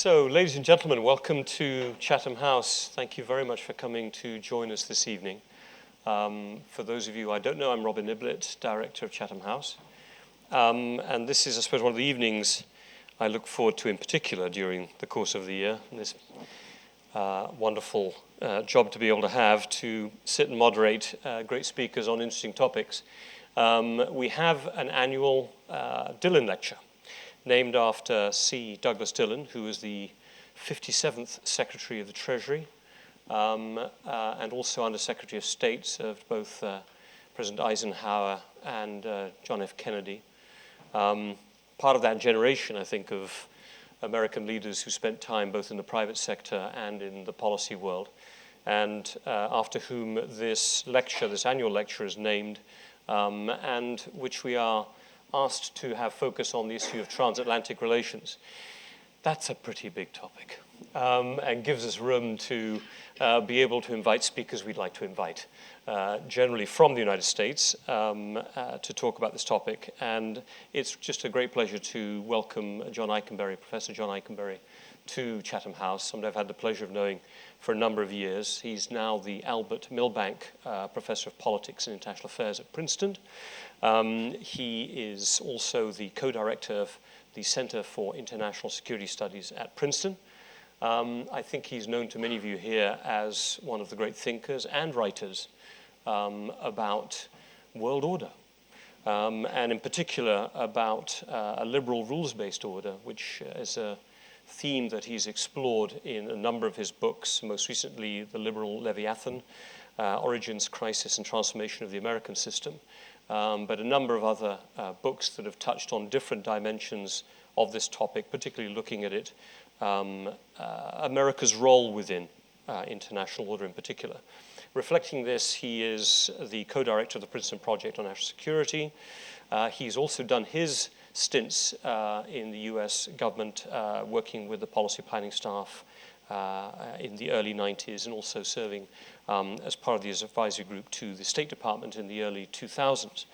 So, ladies and gentlemen, welcome to Chatham House. Thank you very much for coming to join us this evening. For those of you I don't know, I'm Robin Niblett, Director of Chatham House. And this is, I suppose, one of the evenings I look forward to in particular during the course of the year. And this wonderful job to be able to have to sit and moderate great speakers on interesting topics. We have an annual Dillon Lecture, named after C. Douglas Dillon, who was the 57th Secretary of the Treasury, and also Under Secretary of State, served both President Eisenhower and John F. Kennedy. Part of that generation, I think, of American leaders who spent time both in the private sector and in the policy world, and after whom this lecture, this annual lecture, is named, and which we are asked to have focus on the issue of transatlantic relations. That's a pretty big topic, and gives us room to be able to invite speakers we'd like to invite, generally from the United States, to talk about this topic. And it's just a great pleasure to welcome John Ikenberry, Professor John Ikenberry, to Chatham House, somebody I've had the pleasure of knowing for a number of years. He's now the Albert Milbank Professor of Politics and International Affairs at Princeton. He is also the co-director of the Center for International Security Studies at Princeton. I think he's known to many of you here as one of the great thinkers and writers about world order, and in particular about a liberal rules-based order, which is a theme that he's explored in a number of his books, most recently The Liberal Leviathan, Origins, Crisis, and Transformation of the American System, but a number of other books that have touched on different dimensions of this topic, particularly looking at it, America's role within international order in particular. Reflecting this, he is the co-director of the Princeton Project on National Security. He's also done his stints in the US government, working with the policy planning staff in the early 90s, and also serving as part of the advisory group to the State Department in the early 2000s.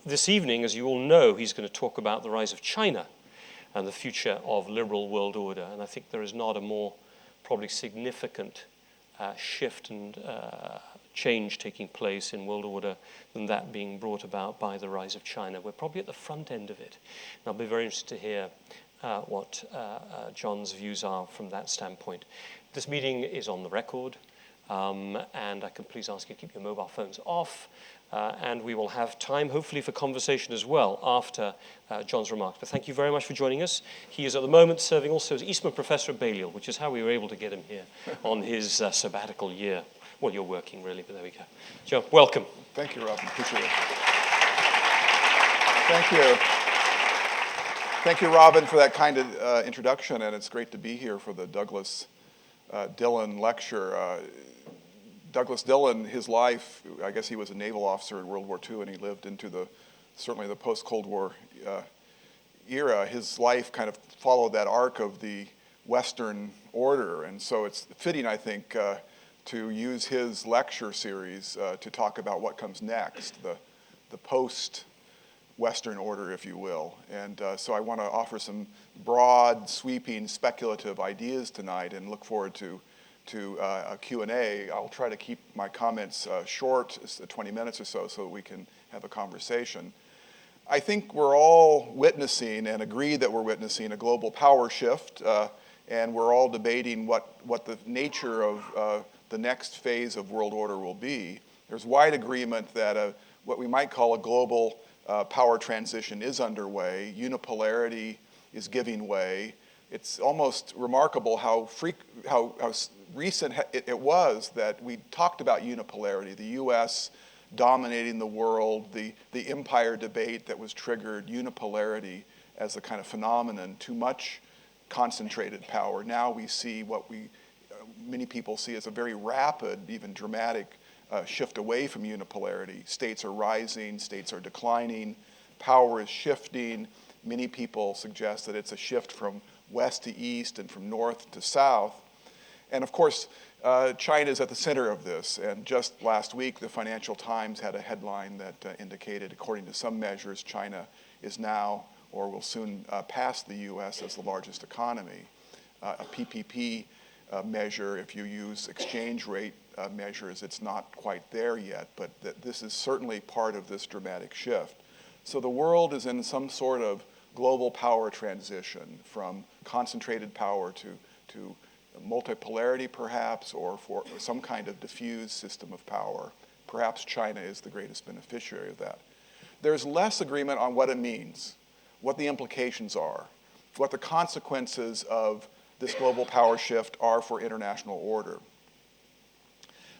This evening, as you all know, he's going to talk about the rise of China and the future of liberal world order. And I think there is not a more probably significant shift and change taking place in world order than that being brought about by the rise of China. We're probably at the front end of it. And I'll be very interested to hear what John's views are from that standpoint. This meeting is on the record, and I can please ask you to keep your mobile phones off, and we will have time, hopefully, for conversation as well after John's remarks. But thank you very much for joining us. He is at the moment serving also as Eastman Professor at Balliol, which is how we were able to get him here on his sabbatical year. Well, you're working, really, but there we go. Joe, welcome. Thank you, Robin. Appreciate it. Thank you. Thank you, Robin, for that kind of introduction, and it's great to be here for the Douglas Dillon lecture. Douglas Dillon, his life, I guess he was a naval officer in World War II, and he lived into certainly the post-Cold War era. His life kind of followed that arc of the Western order, and so it's fitting, I think, to use his lecture series to talk about what comes next, the post-Western order, if you will. And so I want to offer some broad, sweeping, speculative ideas tonight and look forward to a Q&A. I'll try to keep my comments short, 20 minutes or so that we can have a conversation. I think we're all witnessing and agree that we're witnessing a global power shift, and we're all debating what the nature of the next phase of world order will be. There's wide agreement that what we might call a global power transition is underway. Unipolarity is giving way. It's almost remarkable how recent it was that we talked about unipolarity, the U.S. dominating the world, the empire debate that was triggered, unipolarity as a kind of phenomenon, too much concentrated power. Now we see what many people see as a very rapid, even dramatic shift away from unipolarity. States are rising, states are declining, power is shifting. Many people suggest that it's a shift from west to east and from north to south. And of course, China is at the center of this. And just last week, the Financial Times had a headline that indicated, according to some measures, China is now or will soon pass the U.S. as the largest economy. a PPP measure. If you use exchange rate measures, it's not quite there yet, but this is certainly part of this dramatic shift. So the world is in some sort of global power transition from concentrated power to multipolarity perhaps, or for some kind of diffused system of power. Perhaps China is the greatest beneficiary of that. There's less agreement on what it means, what the implications are, what the consequences of this global power shift are for international order.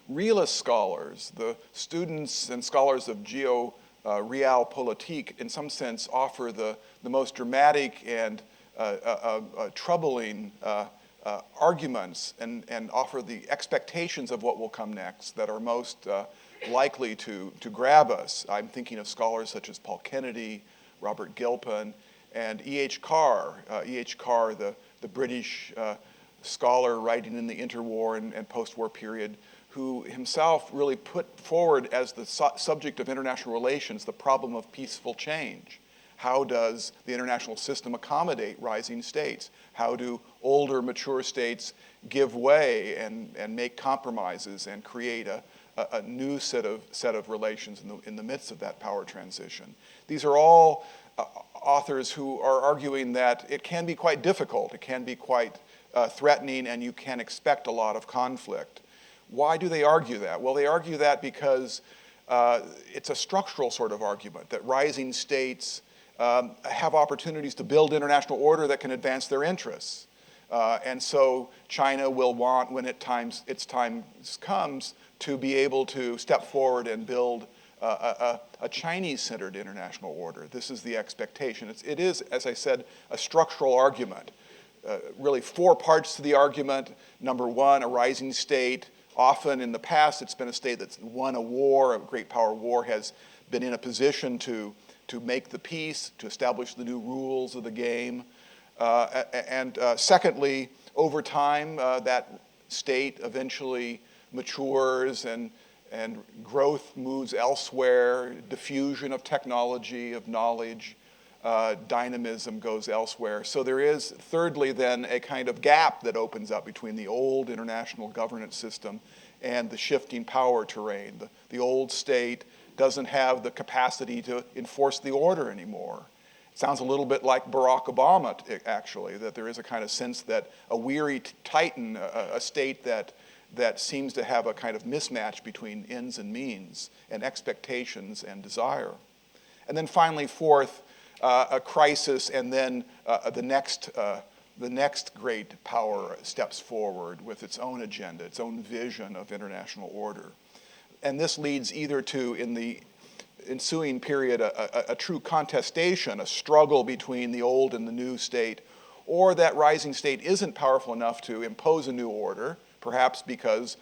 Realist scholars, the students and scholars of realpolitik, in some sense offer the most dramatic and troubling arguments and offer the expectations of what will come next that are most likely to grab us. I'm thinking of scholars such as Paul Kennedy, Robert Gilpin, and E.H. Carr. E.H. Carr, the British scholar writing in the interwar and post-war period, who himself really put forward as the subject of international relations the problem of peaceful change. How does the international system accommodate rising states? How do older, mature states give way and make compromises and create a new set of relations in the midst of that power transition? These are all authors who are arguing that it can be quite difficult, it can be quite threatening, and you can expect a lot of conflict. Why do they argue that? Well, they argue that because it's a structural sort of argument, that rising states have opportunities to build international order that can advance their interests. And so China will want, when its time comes, to be able to step forward and build a Chinese-centered international order. This is the expectation. It is, as I said, a structural argument. Really 4 parts to the argument. Number 1, a rising state. Often in the past, it's been a state that's won a war, a great power war, has been in a position to make the peace, to establish the new rules of the game. Secondly, over time, that state eventually matures and growth moves elsewhere, diffusion of technology, of knowledge, dynamism goes elsewhere. So there is, thirdly, then, a kind of gap that opens up between the old international governance system and the shifting power terrain. The old state doesn't have the capacity to enforce the order anymore. It sounds a little bit like Barack Obama, actually, that there is a kind of sense that a weary titan, a state that seems to have a kind of mismatch between ends and means, and expectations and desire. And then finally, fourth, a crisis, and then the next great power steps forward with its own agenda, its own vision of international order. And this leads either to, in the ensuing period, a true contestation, a struggle between the old and the new state, or that rising state isn't powerful enough to impose a new order, perhaps because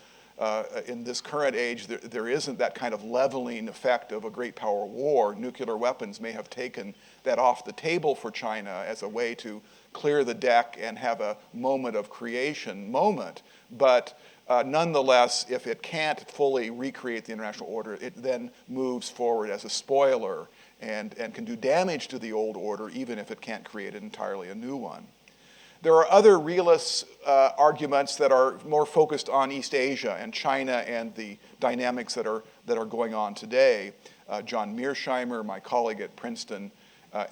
in this current age there isn't that kind of leveling effect of a great power war. Nuclear weapons may have taken that off the table for China as a way to clear the deck and have a moment of creation but nonetheless, if it can't fully recreate the international order, it then moves forward as a spoiler and can do damage to the old order, even if it can't create entirely a new one. There are other realist arguments that are more focused on East Asia and China and the dynamics that are going on today. John Mearsheimer, my colleague at Princeton,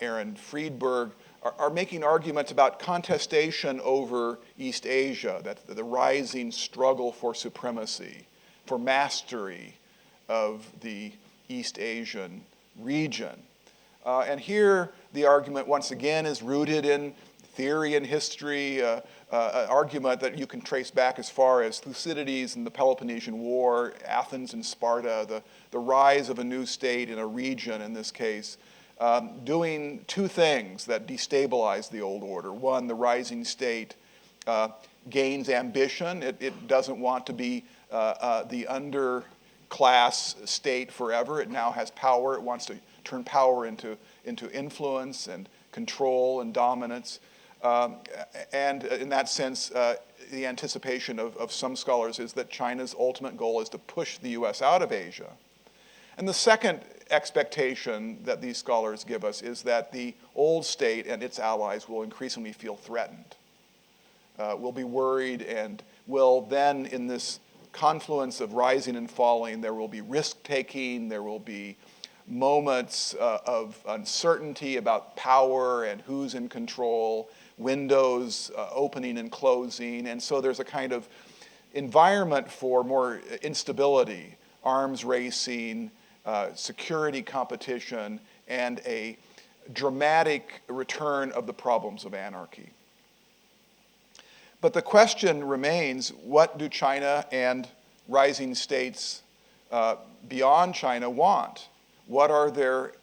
Aaron Friedberg, are making arguments about contestation over East Asia, that the rising struggle for supremacy, for mastery of the East Asian region. And here the argument once again is rooted in theory and history, an argument that you can trace back as far as Thucydides and the Peloponnesian War, Athens and Sparta, the rise of a new state in a region in this case, doing 2 things that destabilize the old order. One, the rising state gains ambition. It doesn't want to be the underclass state forever. It now has power. It wants to turn power into influence and control and dominance. And in that sense, the anticipation of some scholars is that China's ultimate goal is to push the US out of Asia. And the second expectation that these scholars give us is that the old state and its allies will increasingly feel threatened. will be worried and will then, in this confluence of rising and falling, there will be risk-taking, there will be moments of uncertainty about power and who's in control, windows opening and closing, and so there's a kind of environment for more instability, arms racing, security competition, and a dramatic return of the problems of anarchy. But the question remains, what do China and rising states beyond China want? What are their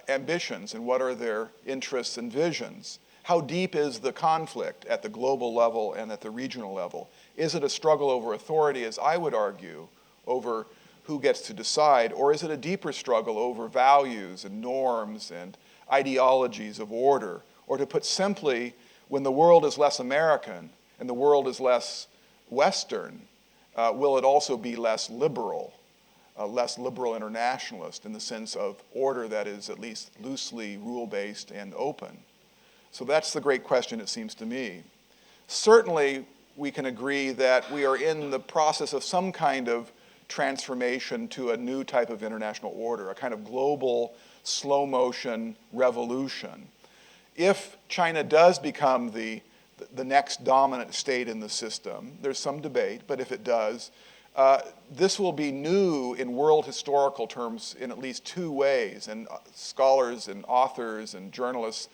ambitions and what are their interests and visions? How deep is the conflict at the global level and at the regional level? Is it a struggle over authority, as I would argue, over who gets to decide, or is it a deeper struggle over values and norms and ideologies of order? Or to put simply, when the world is less American and the world is less Western, will it also be less liberal internationalist in the sense of order that is at least loosely rule-based and open? So that's the great question, it seems to me. Certainly, we can agree that we are in the process of some kind of transformation to a new type of international order, a kind of global slow-motion revolution. If China does become the next dominant state in the system, there's some debate, but if it does, this will be new in world historical terms in at least two ways, and scholars and authors and journalists,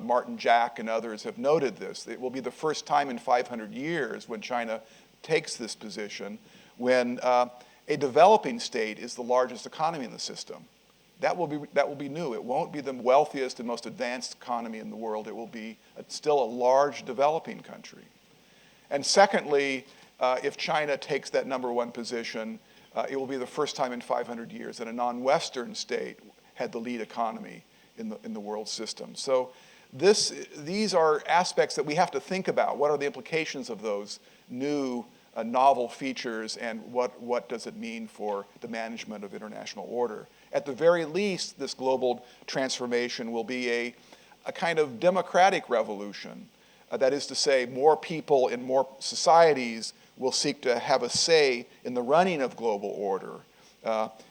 Martin Jack and others have noted this. It will be the first time in 500 years when China takes this position when a developing state is the largest economy in the system. That will be new. It won't be the wealthiest and most advanced economy in the world. It will be still a large developing country. And secondly, if China takes that number one position, it will be the first time in 500 years that a non-Western state had the lead economy in the world system. So these are aspects that we have to think about. What are the implications of those new novel features, and what does it mean for the management of international order? At the very least, this global transformation will be a kind of democratic revolution. That is to say, more people in more societies will seek to have a say in the running of global order.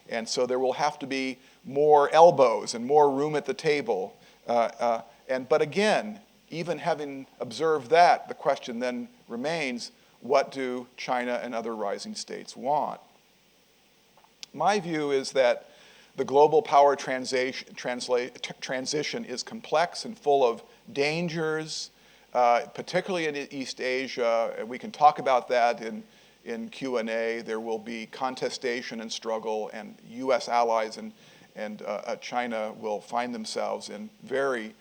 And so there will have to be more elbows and more room at the table. But again, even having observed that, the question then remains, what do China and other rising states want? My view is that the global power transition is complex and full of dangers, particularly in East Asia. We can talk about that in Q&A. There will be contestation and struggle, and U.S. allies and China will find themselves in very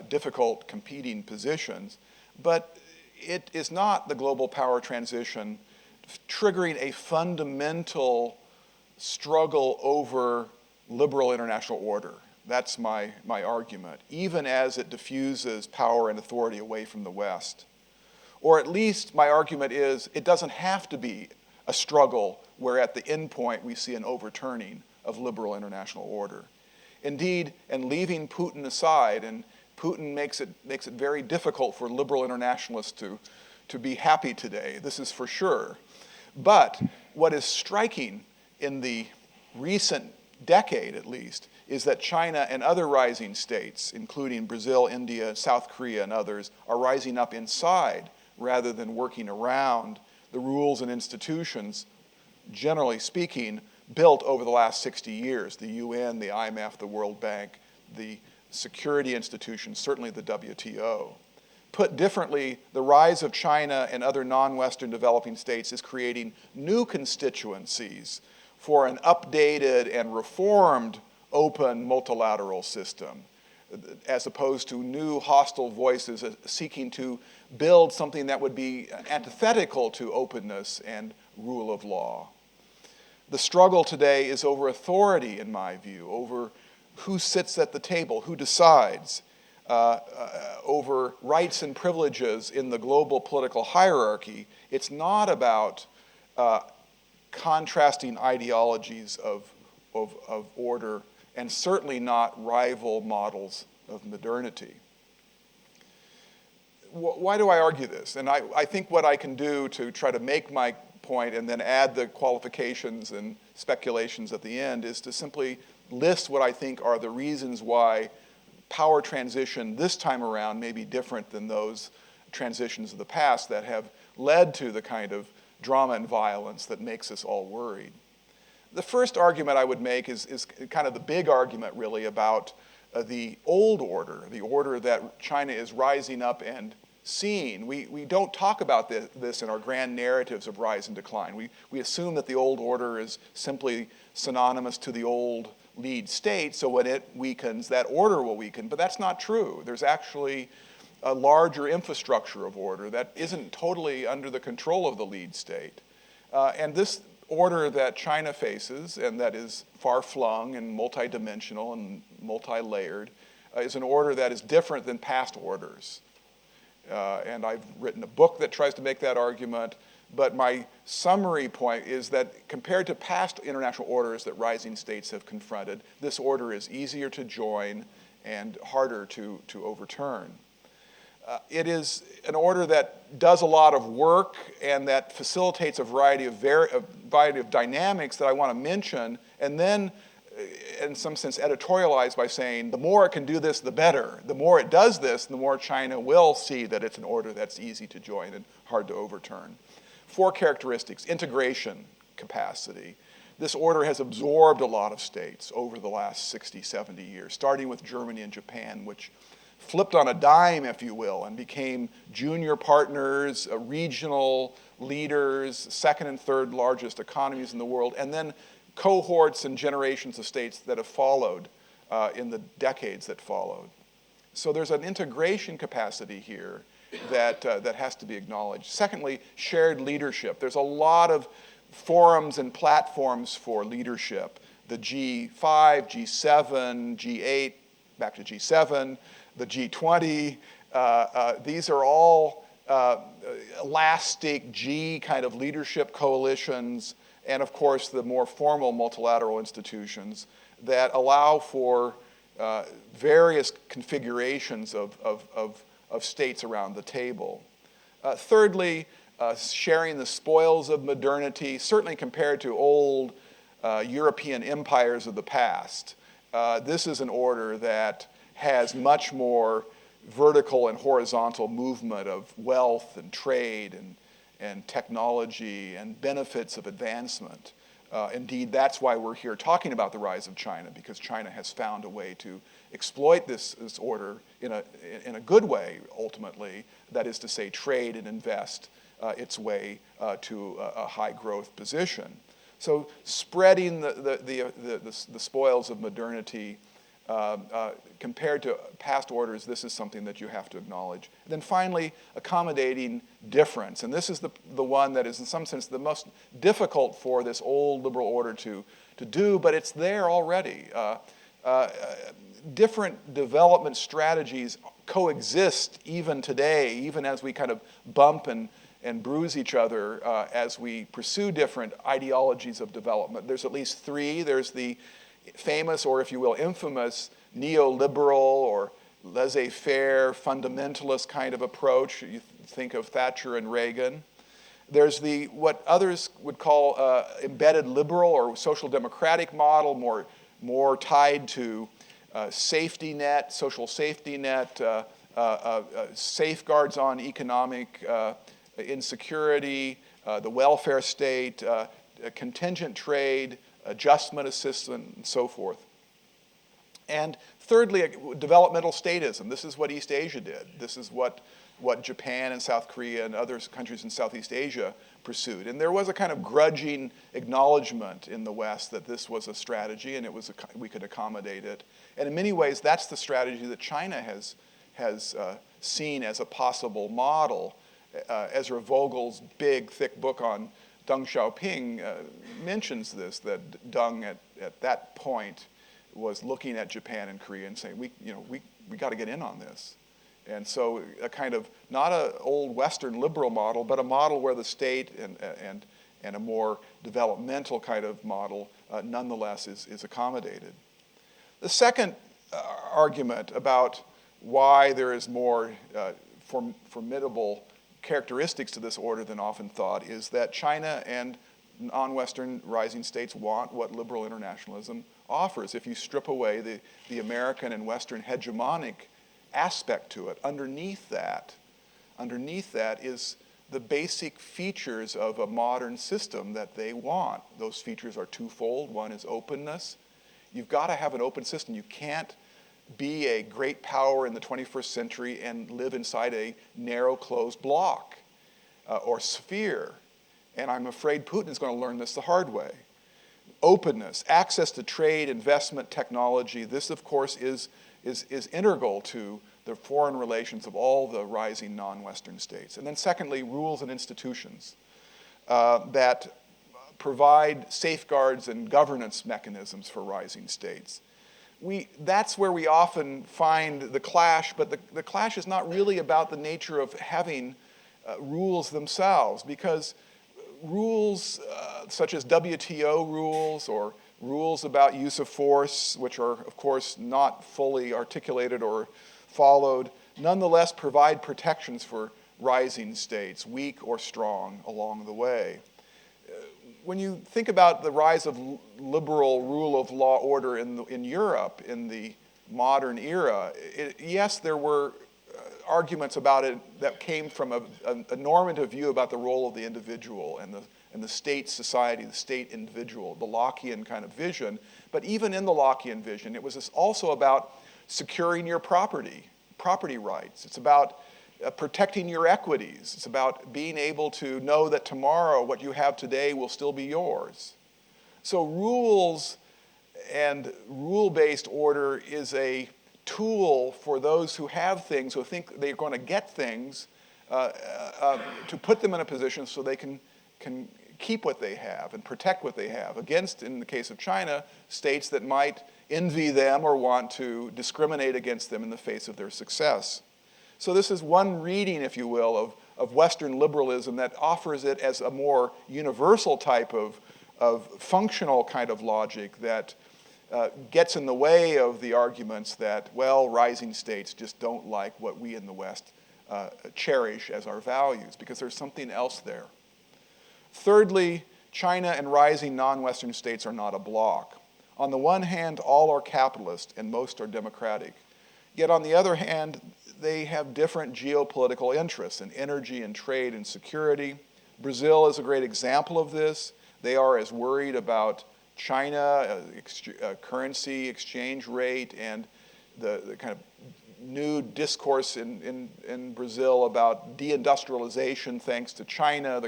difficult competing positions. But it is not the global power transition triggering a fundamental struggle over liberal international order. That's my argument, even as it diffuses power and authority away from the West. Or at least my argument is it doesn't have to be a struggle where at the end point we see an overturning of liberal international order. Indeed, and leaving Putin aside, and Putin makes it very difficult for liberal internationalists to be happy today, this is for sure. But what is striking in the recent decade, at least, is that China and other rising states, including Brazil, India, South Korea, and others, are rising up inside rather than working around the rules and institutions, generally speaking, built over the last 60 years, the UN, the IMF, the World Bank, the security institutions, certainly the WTO. Put differently, the rise of China and other non-Western developing states is creating new constituencies for an updated and reformed open multilateral system, as opposed to new hostile voices seeking to build something that would be antithetical to openness and rule of law. The struggle today is over authority, in my view, over who sits at the table, who decides, over rights and privileges in the global political hierarchy. It's not about contrasting ideologies of order, and certainly not rival models of modernity. why do I argue this? And I think what I can do to try to make my point and then add the qualifications and speculations at the end is to simply list what I think are the reasons why power transition this time around may be different than those transitions of the past that have led to the kind of drama and violence that makes us all worried. The first argument I would make is kind of the big argument really about the old order, the order that China is rising up and seeing. We don't talk about this in our grand narratives of rise and decline. We assume that the old order is simply synonymous to the old lead state, so when it weakens, that order will weaken, but that's not true. There's actually a larger infrastructure of order that isn't totally under the control of the lead state. And this order that China faces, and that is far-flung and multidimensional and multi-layered, is an order that is different than past orders. And I've written a book that tries to make that argument, but my summary point is that compared to past international orders that rising states have confronted, this order is easier to join and harder to overturn. It is an order that does a lot of work and that facilitates a variety of dynamics that I want to mention, and then, in some sense, editorialize by saying the more it can do this, the better. The more it does this, the more China will see that it's an order that's easy to join and hard to overturn. 4 characteristics: integration capacity. This order has absorbed a lot of states over the last 60, 70 years, starting with Germany and Japan, which flipped on a dime, if you will, and became junior partners, regional leaders, second and third largest economies in the world, and then cohorts and generations of states that have followed in the decades that followed. So there's an integration capacity here that has to be acknowledged. Secondly, shared leadership. There's a lot of forums and platforms for leadership. The G5, G7, G8, back to G7, the G20, these are all elastic G kind of leadership coalitions, and of course the more formal multilateral institutions that allow for various configurations of states around the table. Thirdly, sharing the spoils of modernity, certainly compared to old European empires of the past. This is an order that has much more vertical and horizontal movement of wealth and trade and technology and benefits of advancement. Indeed, that's why we're here talking about the rise of China, because China has found a way to exploit this order in a good way, ultimately, that is to say, trade and invest its way to a high growth position. So spreading the spoils of modernity compared to past orders, this is something that you have to acknowledge. And then finally, accommodating difference. And this is the one that is in some sense the most difficult for this old liberal order to do, but it's there already. Different development strategies coexist even today, even as we kind of bump and bruise each other as we pursue different ideologies of development. There's at least 3. There's the famous, or if you will, infamous neoliberal or laissez-faire fundamentalist kind of approach. You think of Thatcher and Reagan. There's the what others would call embedded liberal or social democratic model, more tied to safety net, social safety net, safeguards on economic insecurity, the welfare state, contingent trade, adjustment assistance, and so forth. And thirdly, developmental statism. This is what East Asia did. This is what Japan and South Korea and other countries in Southeast Asia pursued. And there was a kind of grudging acknowledgement in the West that this was a strategy and we could accommodate it. And in many ways, that's the strategy that China has seen as a possible model. Ezra Vogel's big, thick book on Deng Xiaoping mentions this, that Deng at that point was looking at Japan and Korea and saying, we got to get in on this. And so a kind of, not an old Western liberal model, but a model where the state and a more developmental kind of model nonetheless is accommodated. The second argument about why there is more formidable characteristics to this order than often thought is that China and non-Western rising states want what liberal internationalism offers. If you strip away the American and Western hegemonic aspect to it, underneath that is the basic features of a modern system that they want. Those features are twofold. One is openness. You've got to have an open system. You can't be a great power in the 21st century and live inside a narrow, closed block or sphere. And I'm afraid Putin is going to learn this the hard way. Openness, access to trade, investment, technology, this, of course, is integral to the foreign relations of all the rising non-Western states. And then secondly, rules and institutions that provide safeguards and governance mechanisms for rising states. That's where we often find the clash, but the clash is not really about the nature of having rules themselves, because rules such as WTO rules or rules about use of force, which are, of course, not fully articulated or followed, nonetheless provide protections for rising states, weak or strong, along the way. When you think about the rise of liberal rule of law order in Europe in the modern era, yes, there were arguments about it that came from a normative view about the role of the individual and the state society, the state individual, the Lockean kind of vision. But even in the Lockean vision, it was also about securing your property rights. It's about protecting your equities. It's about being able to know that tomorrow what you have today will still be yours. So rules and rule-based order is a tool for those who have things, who think they're going to get things, to put them in a position so they can keep what they have and protect what they have against, in the case of China, states that might envy them or want to discriminate against them in the face of their success. So this is one reading, if you will, of Western liberalism that offers it as a more universal type of functional kind of logic that gets in the way of the arguments that, well, rising states just don't like what we in the West cherish as our values, because there's something else there. Thirdly, China and rising non-Western states are not a bloc. On the one hand, all are capitalist and most are democratic. Yet on the other hand, they have different geopolitical interests in energy and trade and security. Brazil is a great example of this. They are as worried about China, currency exchange rate, and the kind of new discourse in Brazil about deindustrialization thanks to China,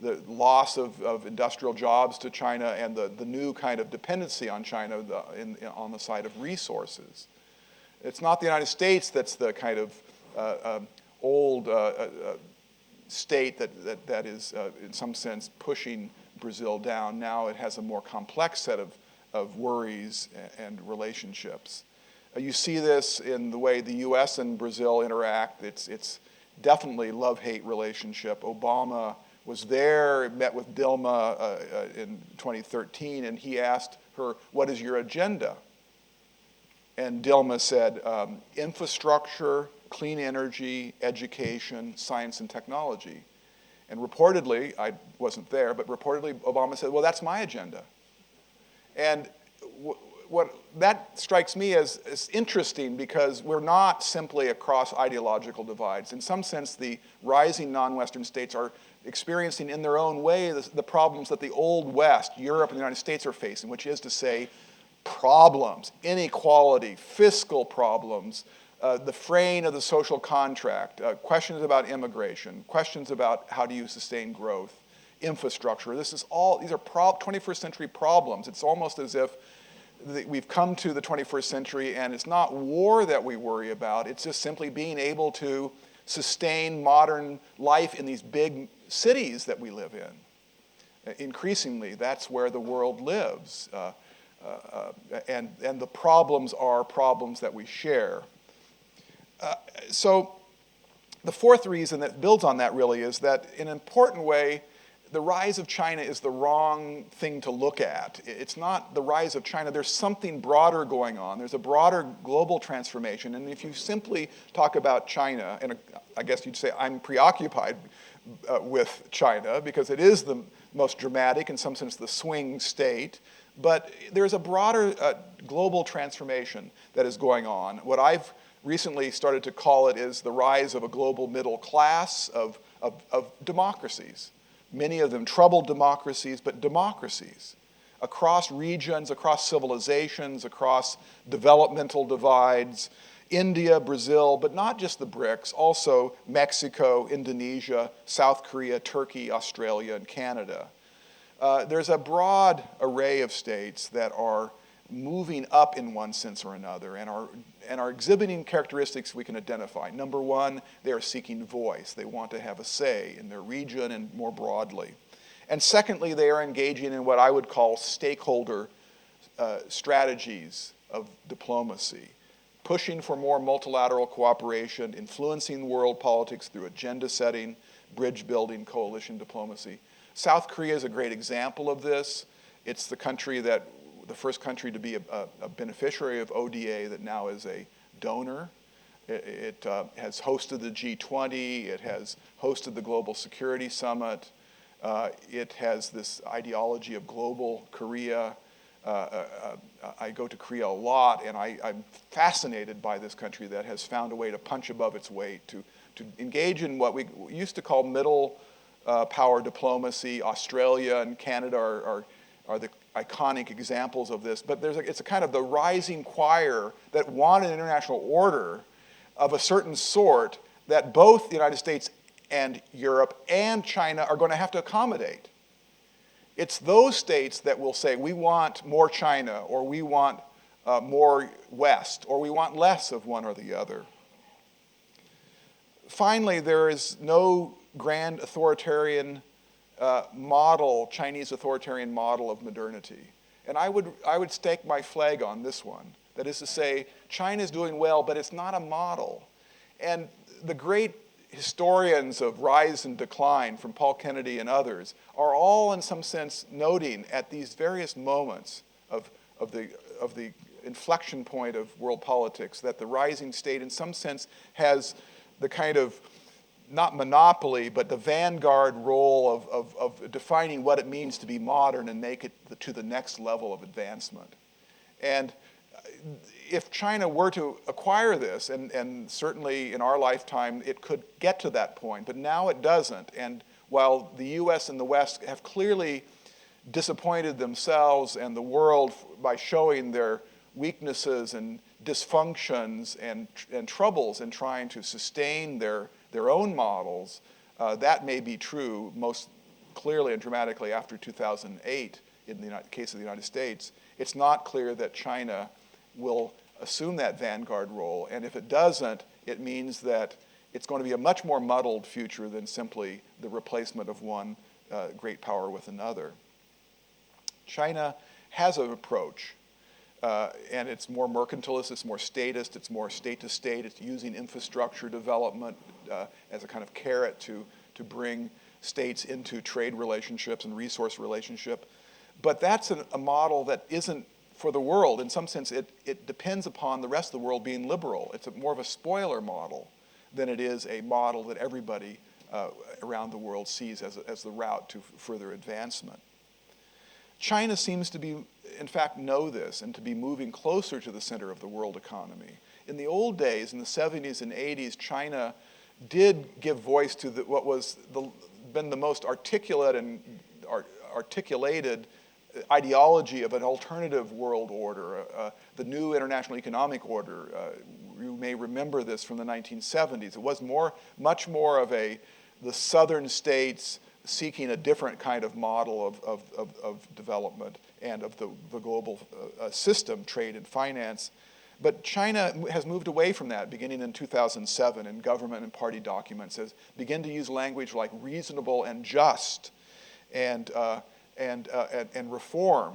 the loss of industrial jobs to China, and the new kind of dependency on China on the side of resources. It's not the United States that's the kind of old state that is, in some sense, pushing Brazil down. Now it has a more complex set of worries and relationships. You see this in the way the US and Brazil interact. It's definitely love-hate relationship. Obama was there, met with Dilma in 2013, and he asked her, "What is your agenda?" And Dilma said, infrastructure, clean energy, education, science and technology. And reportedly, I wasn't there, but reportedly Obama said, well, that's my agenda. And what that strikes me as interesting, because we're not simply across ideological divides. In some sense, the rising non-Western states are experiencing in their own way the problems that the old West, Europe and the United States are facing, which is to say, problems, inequality, fiscal problems, the fraying of the social contract, questions about immigration, questions about how do you sustain growth, infrastructure. These are 21st century problems. It's almost as if we've come to the 21st century and it's not war that we worry about, it's just simply being able to sustain modern life in these big cities that we live in. Increasingly, that's where the world lives. And the problems are problems that we share. So the fourth reason that builds on that really is that in an important way, the rise of China is the wrong thing to look at. It's not the rise of China. There's something broader going on. There's a broader global transformation. And if you simply talk about China, and I guess you'd say I'm preoccupied with China because it is the most dramatic, in some sense, the swing state. But there's a broader global transformation that is going on. What I've recently started to call it is the rise of a global middle class of democracies. Many of them troubled democracies, but democracies across regions, across civilizations, across developmental divides. India, Brazil, but not just the BRICS, also Mexico, Indonesia, South Korea, Turkey, Australia, and Canada. There's a broad array of states that are moving up in one sense or another and are exhibiting characteristics we can identify. Number one, they are seeking voice. They want to have a say in their region and more broadly. And secondly, they are engaging in what I would call stakeholder strategies of diplomacy, pushing for more multilateral cooperation, influencing world politics through agenda setting, bridge building, coalition diplomacy. South Korea is a great example of this. It's the first country to be a beneficiary of ODA that now is a donor. It has hosted the G20. It has hosted the Global Security Summit. It has this ideology of global Korea. I go to Korea a lot, and I'm fascinated by this country that has found a way to punch above its weight, to engage in what we used to call middle power diplomacy. Australia and Canada are the iconic examples of this, but it's a kind of the rising choir that want an international order of a certain sort that both the United States and Europe and China are going to have to accommodate. It's those states that will say, we want more China, or we want more West, or we want less of one or the other. Finally, there is no grand authoritarian Chinese authoritarian model of modernity. And I would stake my flag on this one. That is to say, China is doing well, but it's not a model. And the great historians of rise and decline, from Paul Kennedy and others, are all in some sense noting at these various moments of the inflection point of world politics that the rising state in some sense has the kind of, not monopoly, but the vanguard role of defining what it means to be modern and make it to the next level of advancement. And if China were to acquire this, and certainly in our lifetime it could get to that point, but now it doesn't. And while the US and the West have clearly disappointed themselves and the world by showing their weaknesses and dysfunctions and troubles in trying to sustain their own models, that may be true most clearly and dramatically after 2008 in the case of the United States. It's not clear that China will assume that vanguard role, and if it doesn't, it means that it's going to be a much more muddled future than simply the replacement of one great power with another. China has an approach, and it's more mercantilist, it's more statist, it's more state-to-state, it's using infrastructure development as a kind of carrot to bring states into trade relationships and resource relationship. But that's a model that isn't for the world. In some sense, it depends upon the rest of the world being liberal. It's more of a spoiler model than it is a model that everybody around the world sees as the route to further advancement. China seems to be, in fact, know this and to be moving closer to the center of the world economy. In the old days, in the 70s and 80s, China did give voice to what was been the most articulate and articulated ideology of an alternative world order, the new international economic order. You may remember this from the 1970s. It was much more of the southern states seeking a different kind of model of development and of the global system, trade and finance. But China has moved away from that beginning in 2007, and government and party documents has begun to use language like reasonable and just and reform.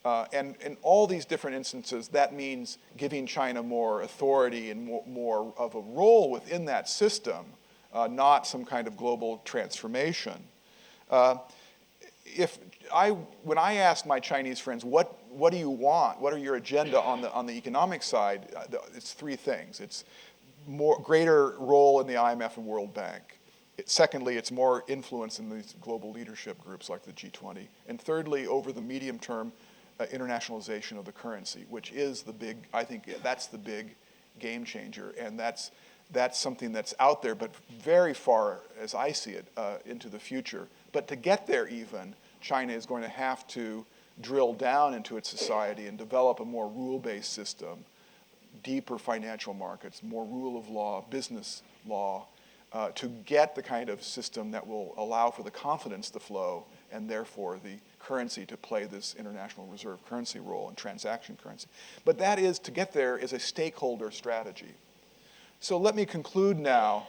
And in all these different instances, that means giving China more authority and more of a role within that system, not some kind of global transformation. when I ask my Chinese friends, what do you want? What are your agenda on the economic side? It's three things. It's greater role in the IMF and World Bank. Secondly, it's more influence in these global leadership groups like the G20. And thirdly, over the medium term, internationalization of the currency, which is I think that's the big game changer. And that's something that's out there, but very far, as I see it, into the future. But to get there even, China is going to have to drill down into its society and develop a more rule-based system, deeper financial markets, more rule of law, business law, to get the kind of system that will allow for the confidence to flow and therefore the currency to play this international reserve currency role and transaction currency. But to get there is a stakeholder strategy. So let me conclude now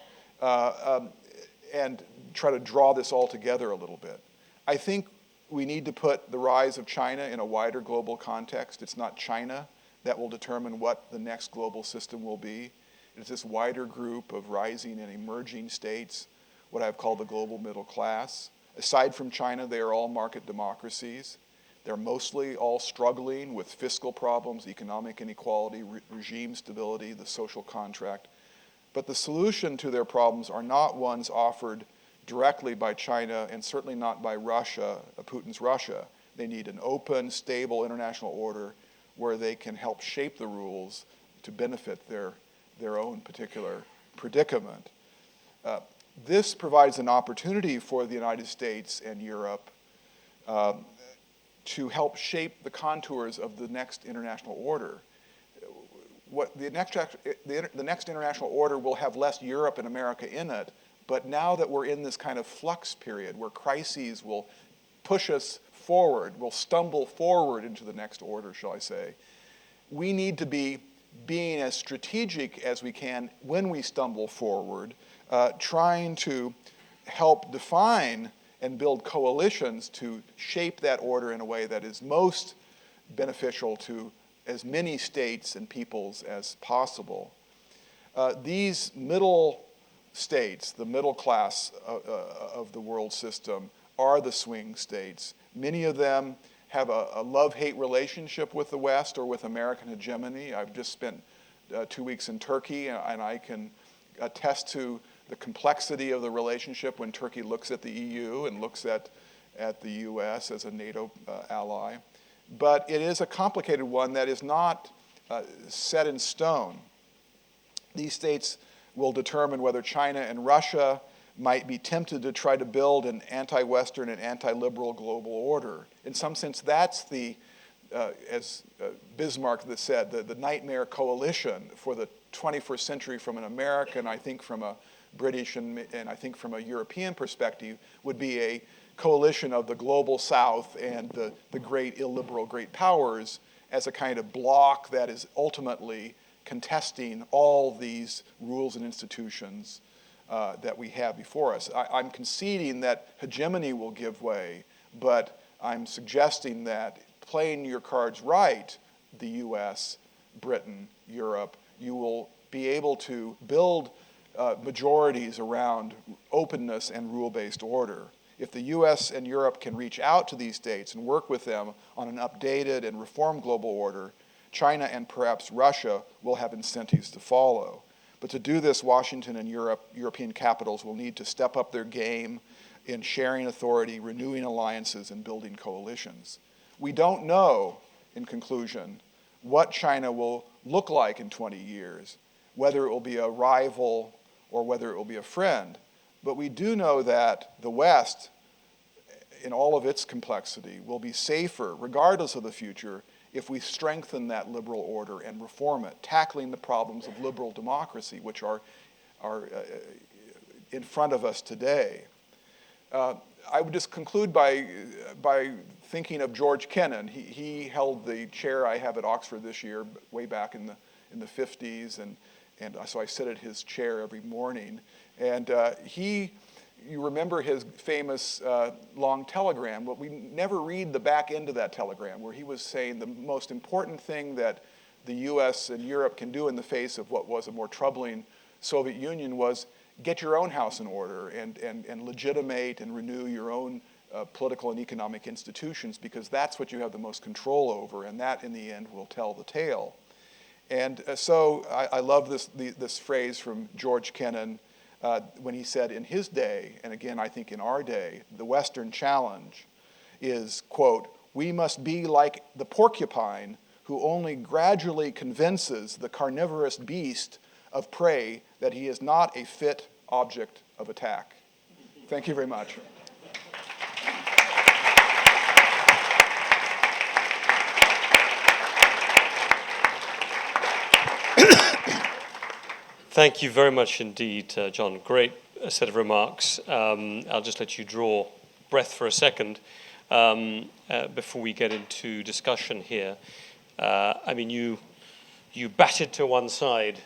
and try to draw this all together a little bit. I think we need to put the rise of China in a wider global context. It's not China that will determine what the next global system will be. It's this wider group of rising and emerging states, what I've called the global middle class. Aside from China, they are all market democracies. They're mostly all struggling with fiscal problems, economic inequality, regime stability, the social contract. But the solution to their problems are not ones offered directly by China and certainly not by Russia, Putin's Russia. They need an open, stable international order where they can help shape the rules to benefit their own particular predicament. This provides an opportunity for the United States and Europe to help shape the contours of the next international order. The next international order will have less Europe and America in it, but now that we're in this kind of flux period where crises will push us forward, will stumble forward into the next order, shall I say, we need to be being as strategic as we can when we stumble forward, trying to help define and build coalitions to shape that order in a way that is most beneficial to as many states and peoples as possible. These middle states, the middle class of the world system, are the swing states. Many of them have a love-hate relationship with the West or with American hegemony. I've just spent 2 weeks in Turkey, and I can attest to the complexity of the relationship when Turkey looks at the EU and looks at the US as a NATO ally. But it is a complicated one that is not set in stone. These states will determine whether China and Russia might be tempted to try to build an anti-Western and anti-liberal global order. In some sense, that's as Bismarck said, the nightmare coalition for the 21st century from an American, I think from a British, and I think from a European perspective, would be a coalition of the global South and the great illiberal great powers as a kind of bloc that is ultimately contesting all these rules and institutions that we have before us. I'm conceding that hegemony will give way, but I'm suggesting that playing your cards right, the US, Britain, Europe, you will be able to build majorities around openness and rule-based order. If the US and Europe can reach out to these states and work with them on an updated and reformed global order, China and perhaps Russia will have incentives to follow. But to do this, Washington and European capitals will need to step up their game in sharing authority, renewing alliances, and building coalitions. We don't know, in conclusion, what China will look like in 20 years, whether it will be a rival or whether it will be a friend. But we do know that the West, in all of its complexity, will be safer, regardless of the future, if we strengthen that liberal order and reform it, tackling the problems of liberal democracy, which are in front of us today. I would just conclude by thinking of George Kennan. He held the chair I have at Oxford this year, way back in the 50s, and so I sit at his chair every morning. And you remember his famous long telegram, but we never read the back end of that telegram, where he was saying the most important thing that the US and Europe can do in the face of what was a more troubling Soviet Union was get your own house in order and legitimate and renew your own political and economic institutions, because that's what you have the most control over, and that in the end will tell the tale. And so I love this phrase from George Kennan when he said in his day, and again I think in our day, the Western challenge is, quote, "We must be like the porcupine who only gradually convinces the carnivorous beast of prey that he is not a fit object of attack." Thank you very much. Thank you very much indeed, John. Great set of remarks. I'll just let you draw breath for a second before we get into discussion here. I mean, you batted to one side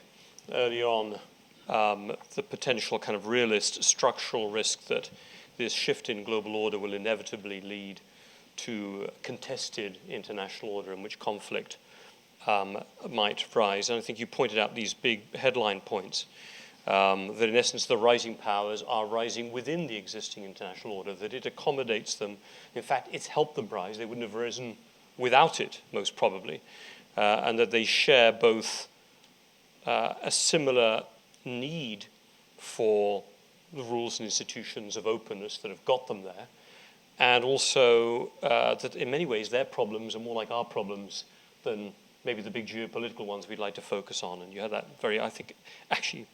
early on the potential kind of realist structural risk that this shift in global order will inevitably lead to contested international order in which conflict might rise. And I think you pointed out these big headline points, that in essence the rising powers are rising within the existing international order, that it accommodates them. In fact, it's helped them rise. They wouldn't have risen without it, most probably, and that they share both a similar need for the rules and institutions of openness that have got them there, and also that in many ways their problems are more like our problems than maybe the big geopolitical ones we'd like to focus on. And you had that very, I think, actually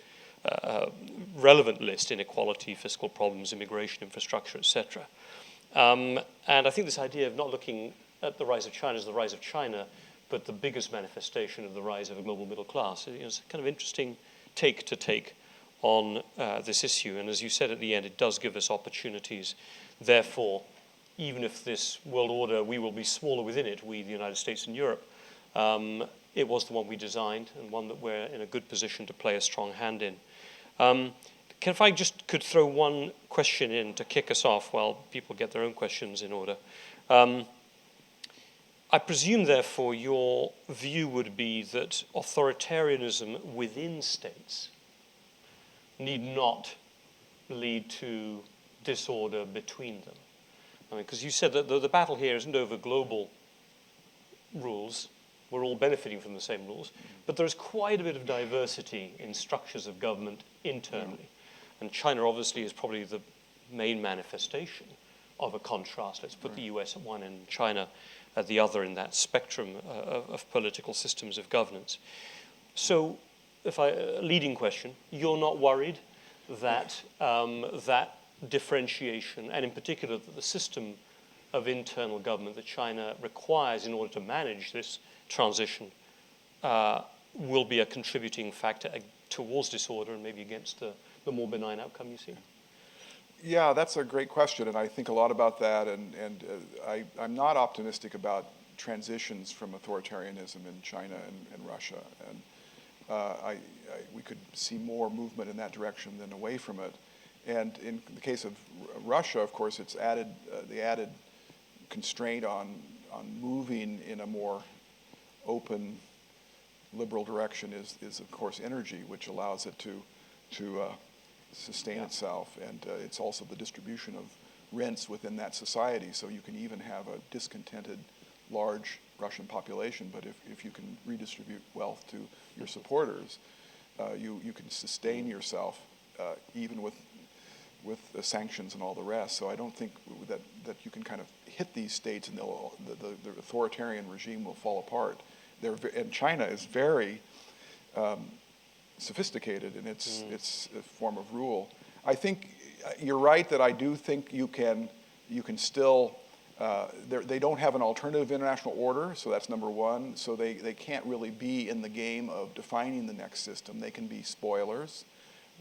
relevant list: inequality, fiscal problems, immigration, infrastructure, etc. And I think this idea of not looking at the rise of China as the rise of China, but the biggest manifestation of the rise of a global middle class, is a kind of interesting take on this issue. And as you said at the end, it does give us opportunities. Therefore, even if this world order, we will be smaller within it, we, the United States and Europe, it was the one we designed and one that we're in a good position to play a strong hand in. If I just could throw one question in to kick us off while people get their own questions in order. I presume, therefore, your view would be that authoritarianism within states need not lead to disorder between them. I mean, because you said that the battle here isn't over global rules. We're all benefiting from the same rules, but there's quite a bit of diversity in structures of government internally. And China obviously is probably the main manifestation of a contrast. Let's put the US at one end and China at the other in that spectrum of political systems of governance. So, leading question, you're not worried that that differentiation, and in particular that the system of internal government that China requires in order to manage this transition will be a contributing factor towards disorder and maybe against the more benign outcome you see? Yeah, that's a great question, and I think a lot about that, and I'm not optimistic about transitions from authoritarianism in China and Russia, and we could see more movement in that direction than away from it. And in the case of Russia, of course, it's the added constraint on moving in a more open, liberal direction is of course energy, which allows it to sustain itself, and it's also the distribution of rents within that society. So you can even have a discontented, large Russian population, but if you can redistribute wealth to your supporters, you can sustain yourself even with the sanctions and all the rest. So I don't think that you can kind of hit these states and the authoritarian regime will fall apart. And China is very sophisticated in its form of rule. I think you're right that I do think you can still, they don't have an alternative international order, so that's number one. So they can't really be in the game of defining the next system. They can be spoilers.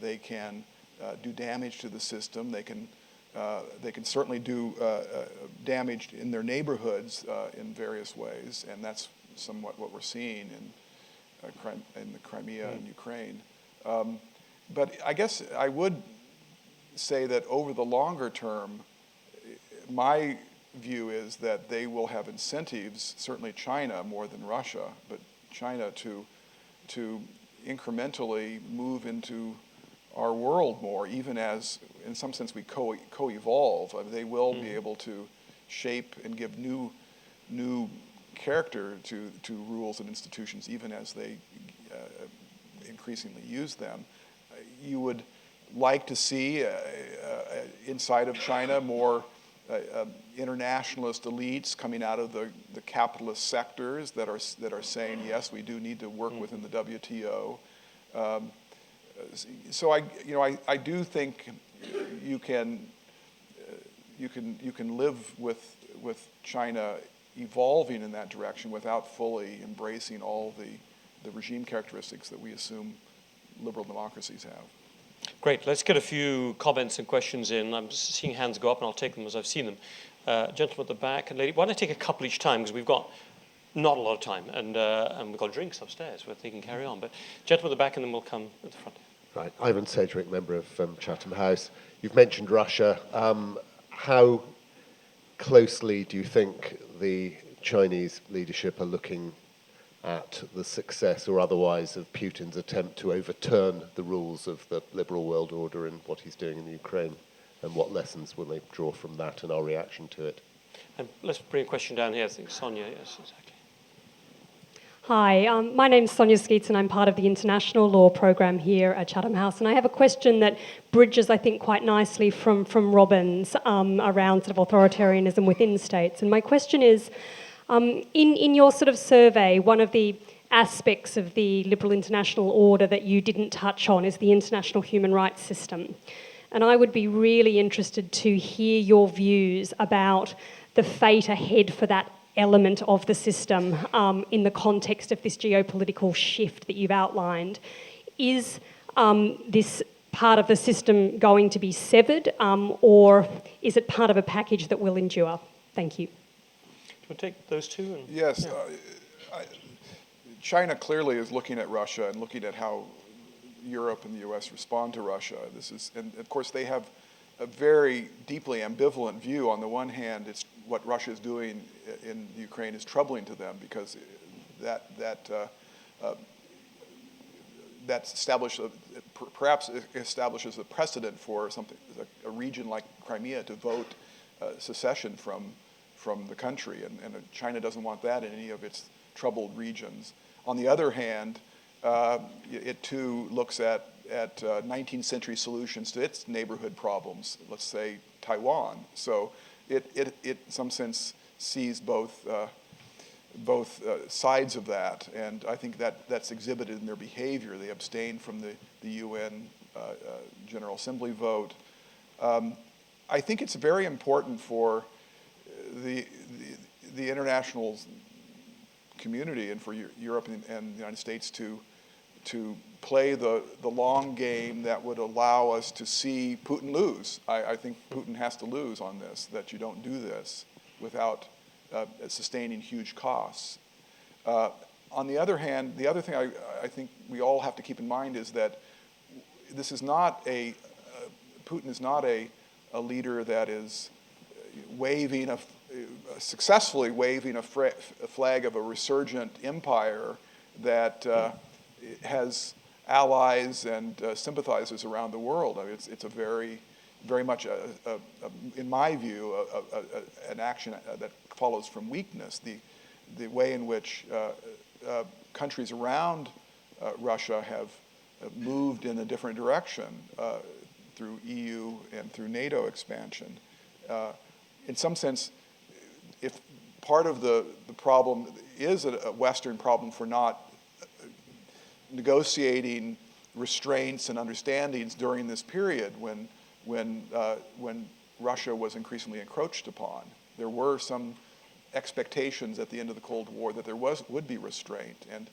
They can do damage to the system. They can certainly do damage in their neighborhoods in various ways, and that's somewhat what we're seeing in the Crimea and Ukraine. But I guess I would say that over the longer term, my view is that they will have incentives, certainly China more than Russia, but China to incrementally move into our world more, even as, in some sense, we co-evolve. They will be able to shape and give new character to rules and institutions, even as they increasingly use them. You would like to see inside of China more internationalist elites coming out of the capitalist sectors that are saying, yes, we do need to work within the WTO. So I do think you can live with China evolving in that direction without fully embracing all the regime characteristics that we assume liberal democracies have. Great. Let's get a few comments and questions in. I'm seeing hands go up, and I'll take them as I've seen them. Gentleman at the back and lady. Why don't I take a couple each time, because we've got not a lot of time, and we've got drinks upstairs where they can carry on. But gentleman at the back, and then we'll come at the front. Right. Ivan Sedgwick, member of Chatham House. You've mentioned Russia. How closely do you think the Chinese leadership are looking at the success or otherwise of Putin's attempt to overturn the rules of the liberal world order and what he's doing in the Ukraine? And what lessons will they draw from that and our reaction to it? And let's bring a question down here. I think Sonia, yes, exactly. Hi, my name's Sonia Skeets and I'm part of the International Law Program here at Chatham House. And I have a question that bridges, I think, quite nicely from Robin's around sort of authoritarianism within states. And my question is, in your sort of survey, one of the aspects of the liberal international order that you didn't touch on is the international human rights system. And I would be really interested to hear your views about the fate ahead for that element of the system in the context of this geopolitical shift that you've outlined. Is this part of the system going to be severed, or is it part of a package that will endure? Thank you. Do you want to take those two? And, yes. Yeah. China clearly is looking at Russia and looking at how Europe and the U.S. respond to Russia. And of course, they have a very deeply ambivalent view. On the one hand, it's what Russia is doing in Ukraine is troubling to them, because that perhaps establishes a precedent for something, a region like Crimea to vote secession from the country, and China doesn't want that in any of its troubled regions. On the other hand, it too looks at 19th century solutions to its neighborhood problems, let's say Taiwan. So it in some sense sees both sides of that, and I think that's exhibited in their behavior. They abstain from the UN General Assembly vote. I think it's very important for the international community and for Europe and the United States to play the long game that would allow us to see Putin lose. I think Putin has to lose on this, that you don't do this without sustaining huge costs. On the other hand, the other thing I think we all have to keep in mind is that this is not Putin is not a leader that is successfully waving a flag of a resurgent empire that has allies and sympathizers around the world. I mean, it's a very much, in my view, an action that follows from weakness. The way in which countries around Russia have moved in a different direction through EU and through NATO expansion. In some sense, if part of the problem is a Western problem for not negotiating restraints and understandings during this period when Russia was increasingly encroached upon. There were some expectations at the end of the Cold War that there would be restraint, and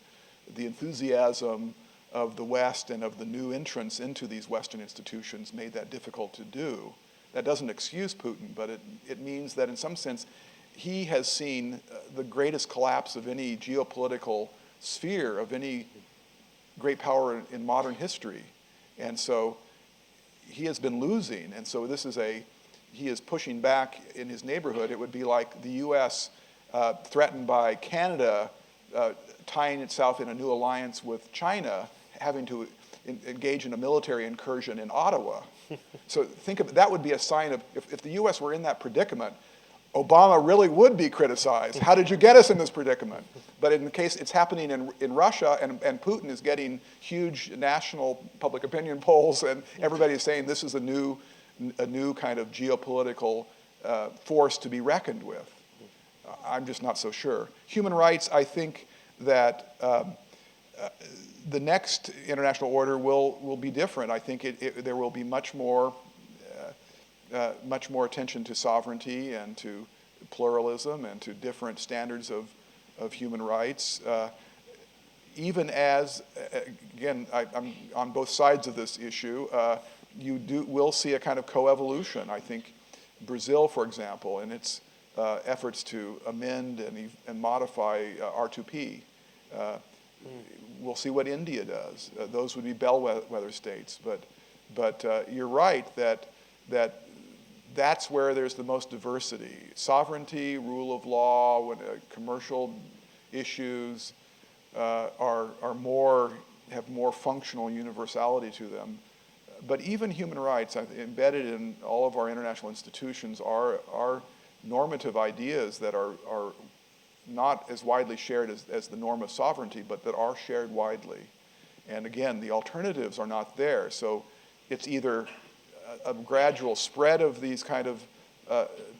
the enthusiasm of the West and of the new entrants into these Western institutions made that difficult to do. That doesn't excuse Putin, but it means that in some sense he has seen the greatest collapse of any geopolitical sphere of any great power in modern history. And so he has been losing, and so he is pushing back in his neighborhood. It would be like the U.S. Threatened by Canada tying itself in a new alliance with China, having to engage in a military incursion in Ottawa. So think of it, that would be a sign of, if the US were in that predicament, Obama really would be criticized. How did you get us in this predicament? But in the case, it's happening in Russia, and Putin is getting huge national public opinion polls, and everybody is saying this is a new kind of geopolitical force to be reckoned with. I'm just not so sure. Human rights, I think that the next international order will be different. I think there will be much more attention to sovereignty and to pluralism and to different standards of human rights. Even as, again, I'm on both sides of this issue, will see a kind of coevolution. I think Brazil, for example, in its efforts to amend and modify R2P, we'll see what India does. Those would be bellwether states. But you're right that's where there's the most diversity. Sovereignty, rule of law, when commercial issues have more functional universality to them. But even human rights, embedded in all of our international institutions, are normative ideas that are not as widely shared as the norm of sovereignty, but that are shared widely. And again, the alternatives are not there. So it's either a gradual spread of these kind of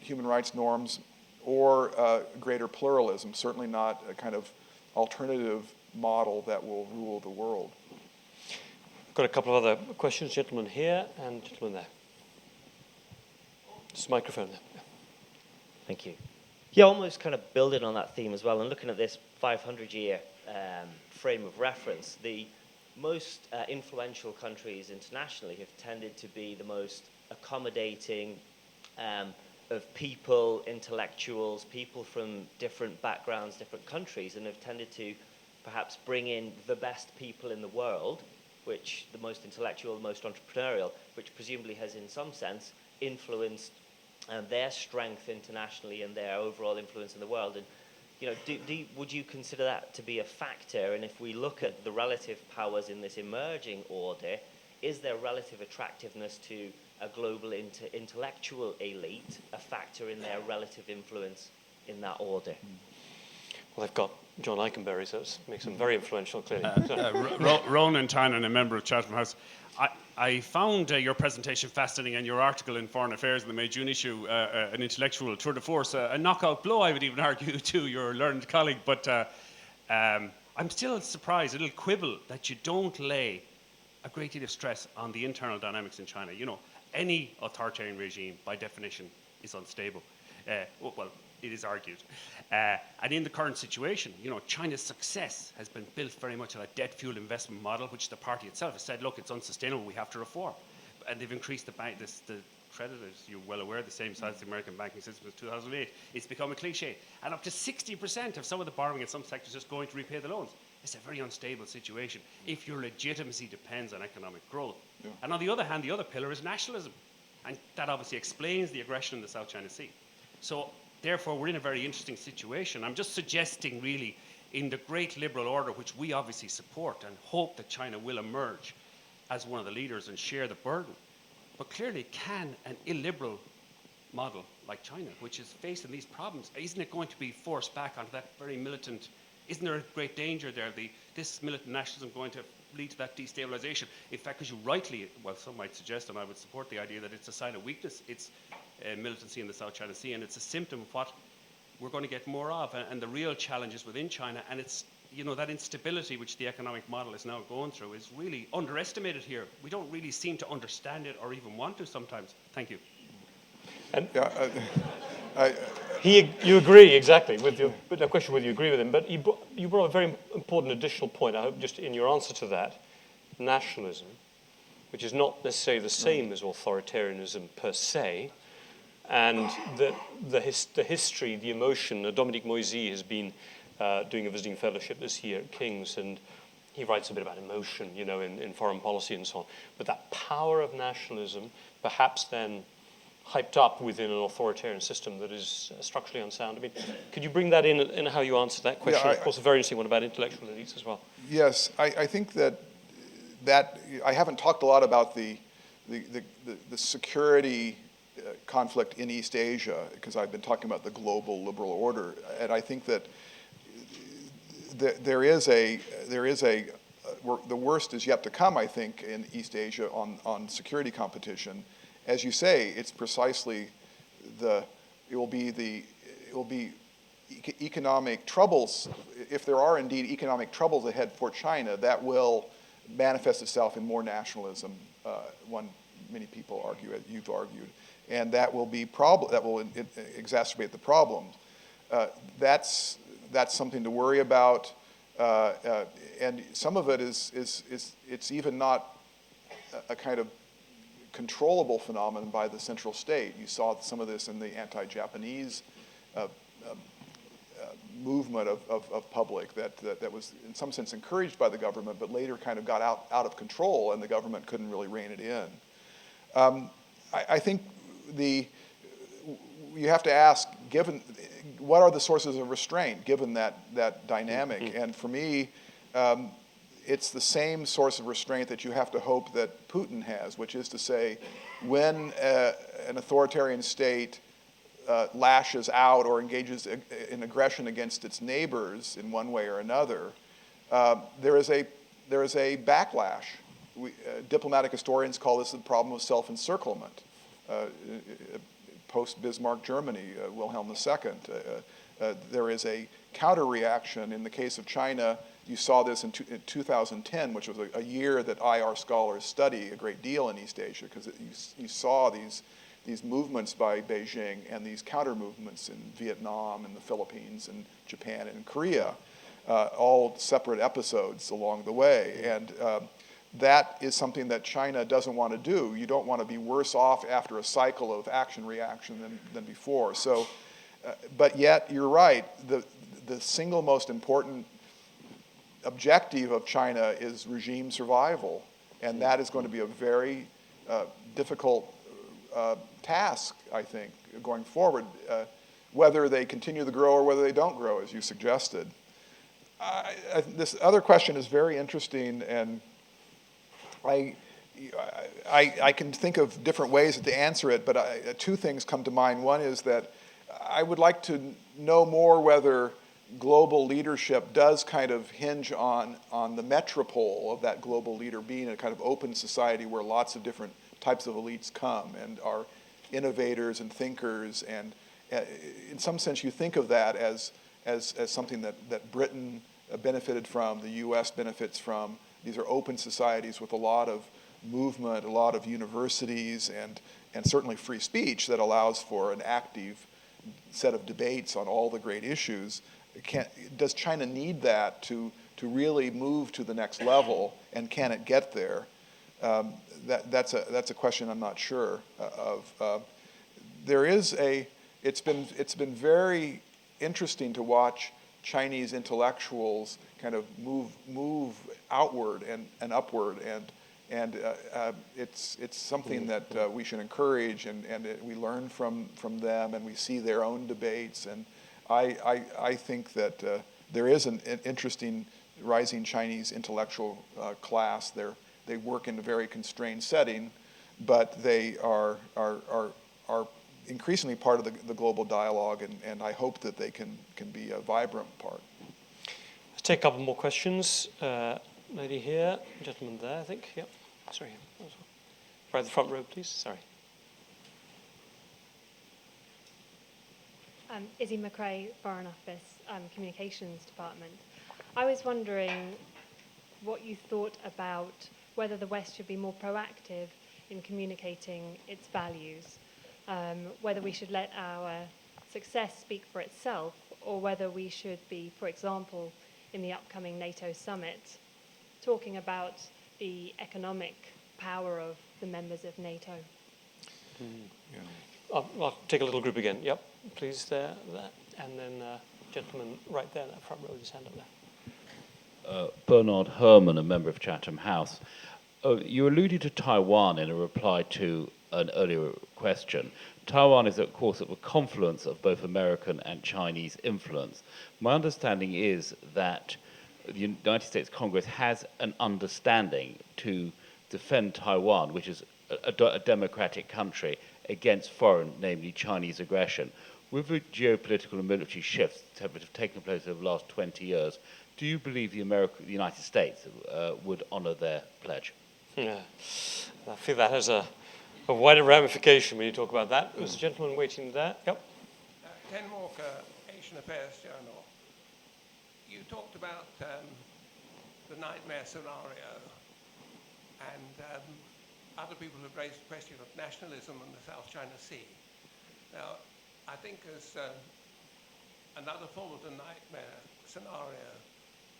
human rights norms or greater pluralism, certainly not a kind of alternative model that will rule the world. I've got a couple of other questions, gentleman here and gentleman there. Just a microphone there. Thank you. Yeah, almost kind of building on that theme as well, and looking at this 500-year frame of reference, the most influential countries internationally have tended to be the most accommodating of people, intellectuals, people from different backgrounds, different countries, and have tended to perhaps bring in the best people in the world, which the most intellectual, the most entrepreneurial, which presumably has in some sense influenced their strength internationally and their overall influence in the world. And would you consider that to be a factor? And if we look at the relative powers in this emerging order, is there relative attractiveness to a global intellectual elite a factor in their relative influence in that order? Well, they've got John Ikenberry, so it makes them very influential, clearly. Ronan Tynan, a member of Chatham House. I found your presentation fascinating, and your article in Foreign Affairs in the May June issue, an intellectual tour de force, a knockout blow, I would even argue, to your learned colleague. But I'm still surprised, a little quibble, that you don't lay a great deal of stress on the internal dynamics in China. Any authoritarian regime, by definition, is unstable. Well, it is argued. And in the current situation, China's success has been built very much on a debt-fueled investment model, which the party itself has said, look, it's unsustainable, we have to reform. And they've increased the credit, as you're well aware, the same size as the American banking system since 2008. It's become a cliche. And up to 60% of some of the borrowing in some sectors is going to repay the loans. It's a very unstable situation if your legitimacy depends on economic growth. Yeah. And on the other hand, the other pillar is nationalism. And that obviously explains the aggression in the South China Sea. So therefore, we're in a very interesting situation. I'm just suggesting, really, in the great liberal order, which we obviously support and hope that China will emerge as one of the leaders and share the burden. But clearly, can an illiberal model like China, which is facing these problems, isn't it going to be forced back onto that very militant? Isn't there a great danger there? This militant nationalism going to lead to that destabilization? In fact, because you rightly, well, some might suggest, and I would support the idea that it's a sign of weakness. It's militancy in the South China Sea, and it's a symptom of what we're going to get more of. And the real challenges within China, and it's that instability which the economic model is now going through is really underestimated here. We don't really seem to understand it or even want to sometimes. Thank you. And you agree exactly with the question whether you agree with him, but you brought a very important additional point. I hope just in your answer to that, nationalism, which is not necessarily the same as authoritarianism per se, and the history, the emotion. Dominique Moisy has been doing a visiting fellowship this year at King's, and he writes a bit about emotion, in foreign policy and so on. But that power of nationalism, perhaps then hyped up within an authoritarian system that is structurally unsound. I mean, could you bring that in how you answer that question? Yeah, of course, a very interesting one about intellectual elites as well. Yes, I think that I haven't talked a lot about the security conflict in East Asia, because I've been talking about the global liberal order, and I think that the worst is yet to come, I think, in East Asia on security competition. As you say, it's precisely it will be economic troubles. If there are indeed economic troubles ahead for China, that will manifest itself in more nationalism. Many people argue, as you've argued, and that will exacerbate the problems. That's something to worry about, and some of it is it's even not a kind of controllable phenomenon by the central state. You saw some of this in the anti-Japanese movement of public that was in some sense encouraged by the government, but later kind of got out of control, and the government couldn't really rein it in. I think you have to ask, given what are the sources of restraint, given that dynamic, mm-hmm. And for me, it's the same source of restraint that you have to hope that Putin has, which is to say, when an authoritarian state lashes out or engages in aggression against its neighbors in one way or another, there is a backlash. Diplomatic historians call this the problem of self-encirclement. Post-Bismarck Germany, Wilhelm II, there is a counter-reaction. In the case of China, you saw this in 2010, which was a year that IR scholars study a great deal in East Asia, because you saw these movements by Beijing and these counter-movements in Vietnam and the Philippines and Japan and Korea, all separate episodes along the way. And that is something that China doesn't want to do. You don't want to be worse off after a cycle of action-reaction than before. So, but yet, you're right, the single most important objective of China is regime survival, and that is going to be a very difficult task, I think, going forward, whether they continue to grow or whether they don't grow, as you suggested. This other question is very interesting, and I can think of different ways to answer it, but two things come to mind. One is that I would like to know more whether global leadership does kind of hinge on the metropole of that global leader being a kind of open society where lots of different types of elites come and are innovators and thinkers, and in some sense you think of that as something that Britain benefited from, the US benefits from. These are open societies with a lot of movement, a lot of universities, and certainly free speech that allows for an active set of debates on all the great issues. Does China need that to really move to the next level, and can it get there? That's a question I'm not sure of. It's been very interesting to watch Chinese intellectuals kind of move outward and upward, and it's something that we should encourage, and we learn from them, and we see their own debates, and I think that there is an interesting rising Chinese intellectual class. They work in a very constrained setting, but they are increasingly part of the global dialogue, and I hope that they can be a vibrant part. Let's take a couple more questions. Lady here, gentleman there, I think. Yep. Sorry. Right at the front row, please. Sorry. Izzy McRae, Foreign Office, Communications Department. I was wondering what you thought about whether the West should be more proactive in communicating its values, whether we should let our success speak for itself, or whether we should be, for example, in the upcoming NATO summit, talking about the economic power of the members of NATO. Yeah. I'll take a little group again. Yep, please, there, and then gentleman right there in that front row with his hand up there. Bernard Herrmann, a member of Chatham House. You alluded to Taiwan in a reply to an earlier question. Taiwan is, of course, at the confluence of both American and Chinese influence. My understanding is that the United States Congress has an understanding to defend Taiwan, which is a democratic country, against foreign, namely Chinese aggression. With the geopolitical and military shifts that have taken place over the last 20 years, do you believe the United States would honour their pledge? Yeah. I feel that has a wider ramification when you talk about that. There's a gentleman waiting there. Yep. Ken Walker, Asian Affairs Journal. You talked about the nightmare scenario, and other people have raised the question of nationalism in the South China Sea. Now, I think as another form of the nightmare scenario,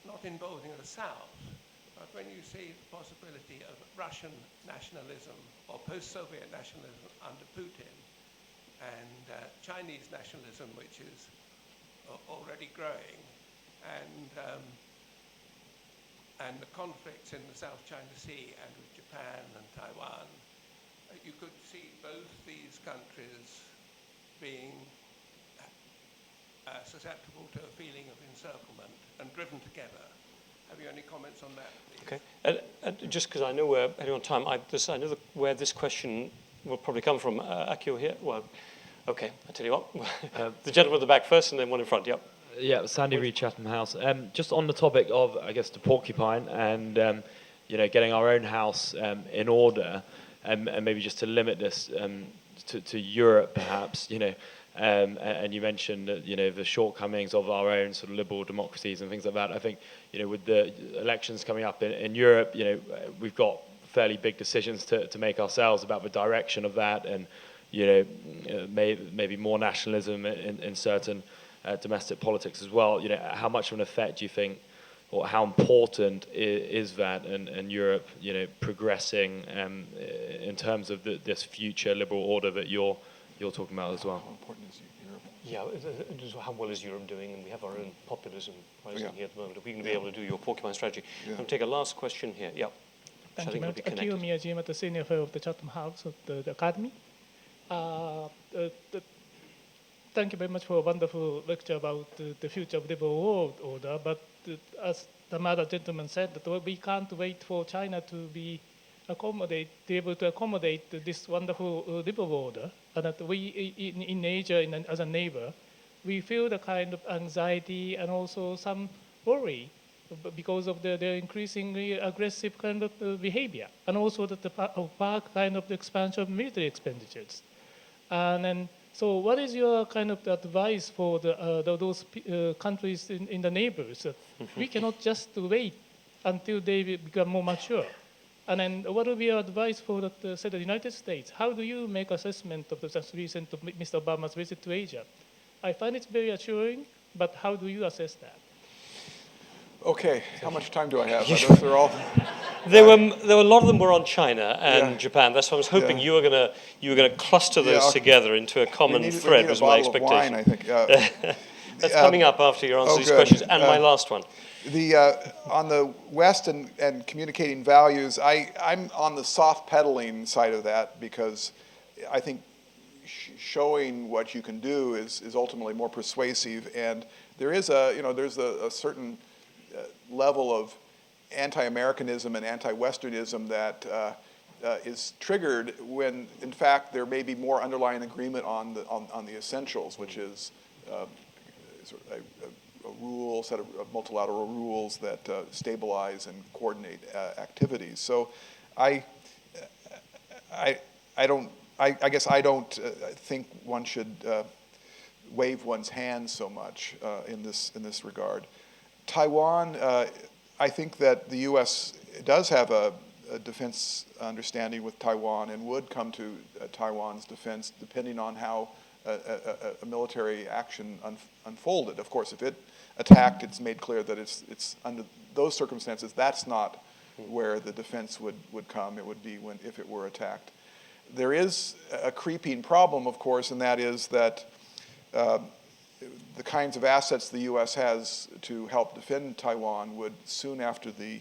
not involving the South, but when you see the possibility of Russian nationalism or post-Soviet nationalism under Putin, and Chinese nationalism, which is already growing, and the conflicts in the South China Sea and with Japan and Taiwan, you could see both these countries being susceptible to a feeling of encirclement and driven together. Have you any comments on that, please? Okay. And just because I know we're heading on time, I know where this question will probably come from. Akio here? Well, okay, I tell you what. The gentleman at the back first and then one in front, yep. Yeah, Sandy Reid, Chatham House. Just on the topic of, I guess, the porcupine and, getting our own house in order, and maybe just to limit this to Europe, perhaps, and you mentioned that, the shortcomings of our own sort of liberal democracies and things like that. I think, with the elections coming up in Europe, we've got fairly big decisions to make ourselves about the direction of that, and, maybe more nationalism in certain domestic politics as well. How much of an effect do you think, or how important is that in Europe, progressing in terms of this future liberal order that you're talking about as well? How important is Europe? Yeah, how well is Europe doing? And we have our own populism rising here at the moment. Are we going to be able to do your porcupine strategy? Yeah. I'm going to take a last question here. Yeah. Thank you, Akio Miyajima, the senior fellow of the Chatham House of the Academy. Thank you very much for a wonderful lecture about the future of liberal world order. But as the other gentleman said, that we can't wait for China to be able to accommodate this wonderful liberal order, and that we in Asia, as a neighbor, we feel the kind of anxiety and also some worry because of their increasingly aggressive kind of behavior, and also the kind of the expansion of military expenditures. And then, so what is your kind of advice for those countries in the neighbors? We cannot just wait until they become more mature. And then what would be your advice for the United States? How do you make assessment of the just recent of Mr. Obama's visit to Asia? I find it very assuring, but how do you assess that? Okay, how much time do I have? Those are all. There were a lot of them were on China and Japan. That's why I was hoping you were gonna cluster those together into a common thread. Was my expectation. Wine, I think. That's coming up after you answer these questions. And my last one. On the West and communicating values, I'm on the soft pedaling side of that, because I think showing what you can do is ultimately more persuasive, and there's a certain level of anti-Americanism and anti-Westernism that is triggered when, in fact, there may be more underlying agreement on the essentials, which is sort of a set of multilateral rules that stabilize and coordinate activities. So I guess I don't think one should wave one's hands so much in this regard. Taiwan, I think that the U.S. does have a defense understanding with Taiwan and would come to Taiwan's defense depending on how a military action unfolded. Of course, if it attacked, it's made clear that it's under those circumstances, that's not where the defense would come. It would be if it were attacked. There is a creeping problem, of course, and that is that the kinds of assets the U.S. has to help defend Taiwan would, soon after the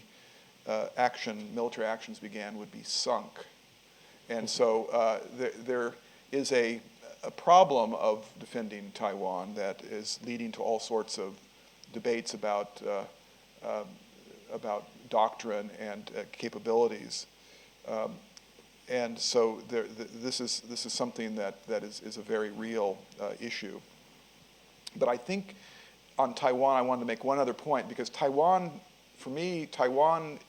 military actions began, would be sunk. And so there is a problem of defending Taiwan that is leading to all sorts of debates about doctrine and capabilities. And so this is something that is a very real issue. But I think on Taiwan, I wanted to make one other point, because Taiwan, for me, Taiwan's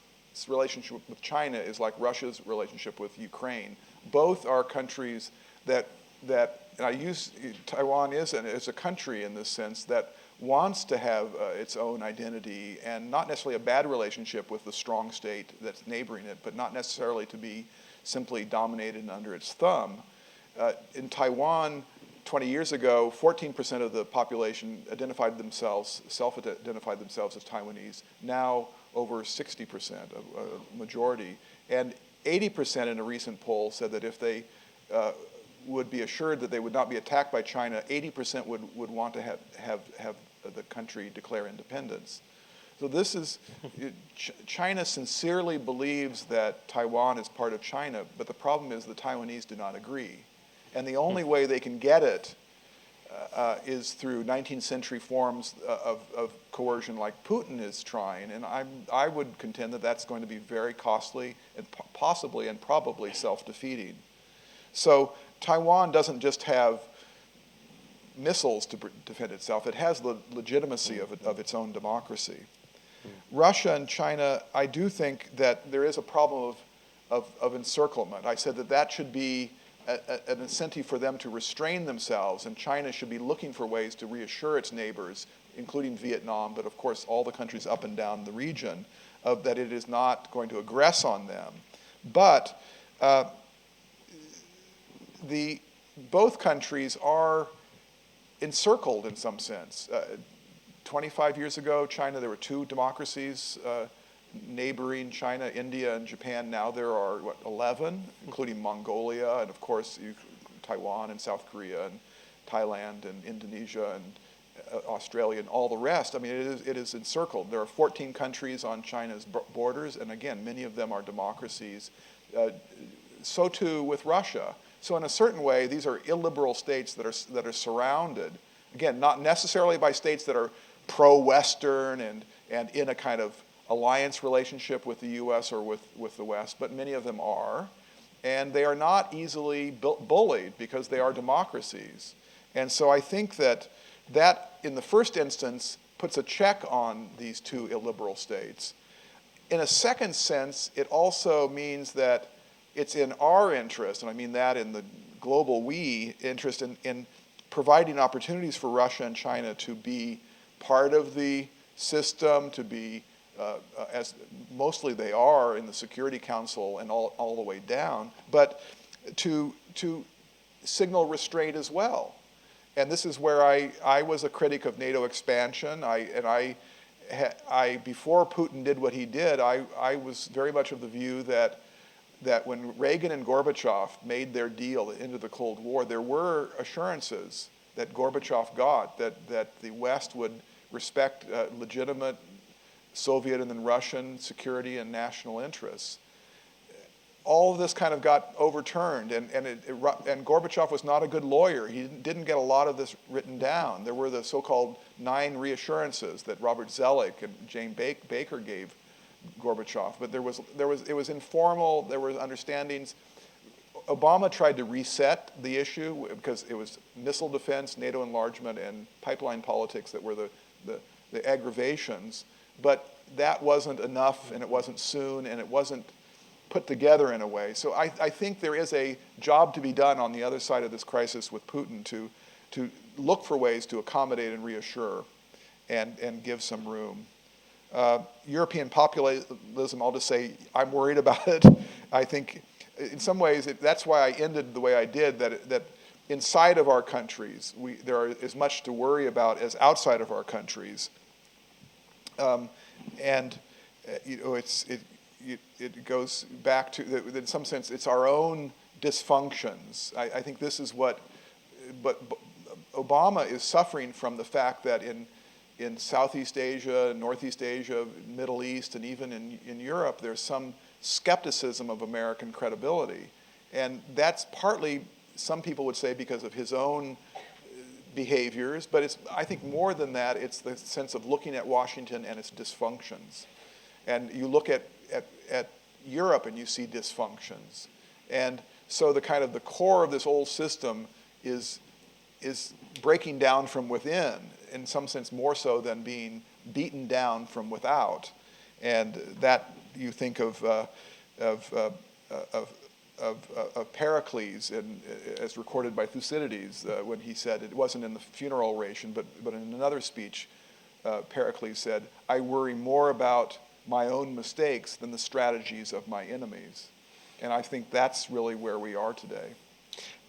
relationship with China is like Russia's relationship with Ukraine. Both are countries that and I use Taiwan is a country in this sense that wants to have its own identity, and not necessarily a bad relationship with the strong state that's neighboring it, but not necessarily to be simply dominated and under its thumb. In Taiwan, 20 years ago, 14% of the population self-identified themselves as Taiwanese. Now, over 60%, a majority. And 80% in a recent poll said that if they would be assured that they would not be attacked by China, 80% would want to have the country declare independence. So this is, China sincerely believes that Taiwan is part of China, but the problem is the Taiwanese do not agree. And the only way they can get it is through 19th century forms of coercion like Putin is trying. And I would contend that that's going to be very costly and possibly and probably self-defeating. So Taiwan doesn't just have missiles to defend itself. It has the legitimacy of its own democracy. Russia and China, I do think that there is a problem of encirclement. I said that should be an incentive for them to restrain themselves, and China should be looking for ways to reassure its neighbors, including Vietnam, but of course all the countries up and down the region, that it is not going to aggress on them. But both countries are encircled in some sense. 25 years ago, China, there were two democracies neighboring China, India and Japan. Now there are, 11, including Mongolia, and of course Taiwan and South Korea and Thailand and Indonesia and Australia and all the rest. I mean, it is encircled. There are 14 countries on China's borders, and again, many of them are democracies. So too with Russia. So in a certain way, these are illiberal states that are surrounded, again, not necessarily by states that are pro-Western and in a kind of alliance relationship with the US or with the West, but many of them are. And they are not easily bullied because they are democracies. And so I think that in the first instance, puts a check on these two illiberal states. In a second sense, it also means that it's in our interest, and I mean that in the global we interest, in providing opportunities for Russia and China to be part of the system, to be, as mostly they are in the Security Council and all the way down, but to signal restraint as well. And this is where I was a critic of NATO expansion. Before Putin did what he did, I was very much of the view that when Reagan and Gorbachev made their deal into the Cold War, there were assurances that Gorbachev got that the West would respect legitimate Soviet and then Russian security and national interests. All of this kind of got overturned, and Gorbachev was not a good lawyer. He didn't get a lot of this written down. There were the so-called 9 reassurances that Robert Zoellick and Jane Baker gave Gorbachev, but it was informal. There were understandings. Obama tried to reset the issue because it was missile defense, NATO enlargement, and pipeline politics that were the aggravations. But that wasn't enough, and it wasn't soon, and it wasn't put together in a way. So I think there is a job to be done on the other side of this crisis with Putin to look for ways to accommodate and reassure and give some room. European populism, I'll just say I'm worried about it. I think in some ways that's why I ended the way I did, that inside of our countries there is as much to worry about as outside of our countries. It goes back to, in some sense, it's our own dysfunctions. I think this is but Obama is suffering from the fact that in Southeast Asia, Northeast Asia, Middle East, and even in Europe, there's some skepticism of American credibility. And that's partly, some people would say, because of his own behaviors, but it's, I think more than that, it's the sense of looking at Washington and its dysfunctions. And you look at Europe and you see dysfunctions. And so the kind of the core of this old system is breaking down from within, in some sense more so than being beaten down from without. And that you think of Pericles, as recorded by Thucydides, when he said, it wasn't in the funeral oration, but in another speech, Pericles said, "I worry more about my own mistakes than the strategies of my enemies." And I think that's really where we are today.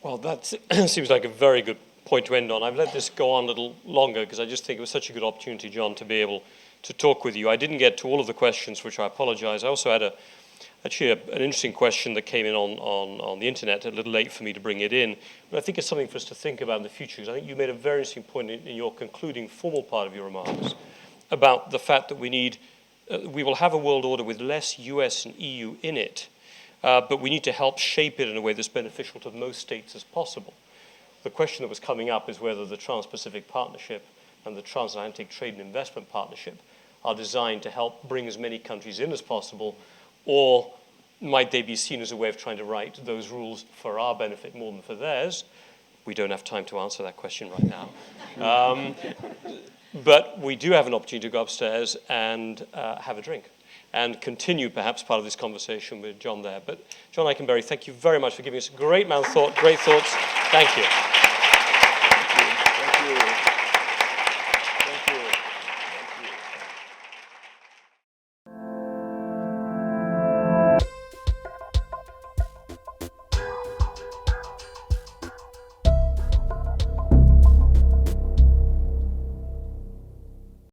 Well, that seems like a very good point to end on. I've let this go on a little longer because I just think it was such a good opportunity, John, to be able to talk with you. I didn't get to all of the questions, which I apologize. I also had an interesting question that came in on the internet, a little late for me to bring it in, but I think it's something for us to think about in the future, because I think you made a very interesting point in your concluding formal part of your remarks about the fact that we will have a world order with less US and EU in it, but we need to help shape it in a way that's beneficial to most states as possible. The question that was coming up is whether the Trans-Pacific Partnership and the Transatlantic Trade and Investment Partnership are designed to help bring as many countries in as possible, or might they be seen as a way of trying to write those rules for our benefit more than for theirs? We don't have time to answer that question right now. But we do have an opportunity to go upstairs and have a drink and continue perhaps part of this conversation with John there. But John Ikenberry, thank you very much for giving us a great amount of thought, great thoughts. Thank you.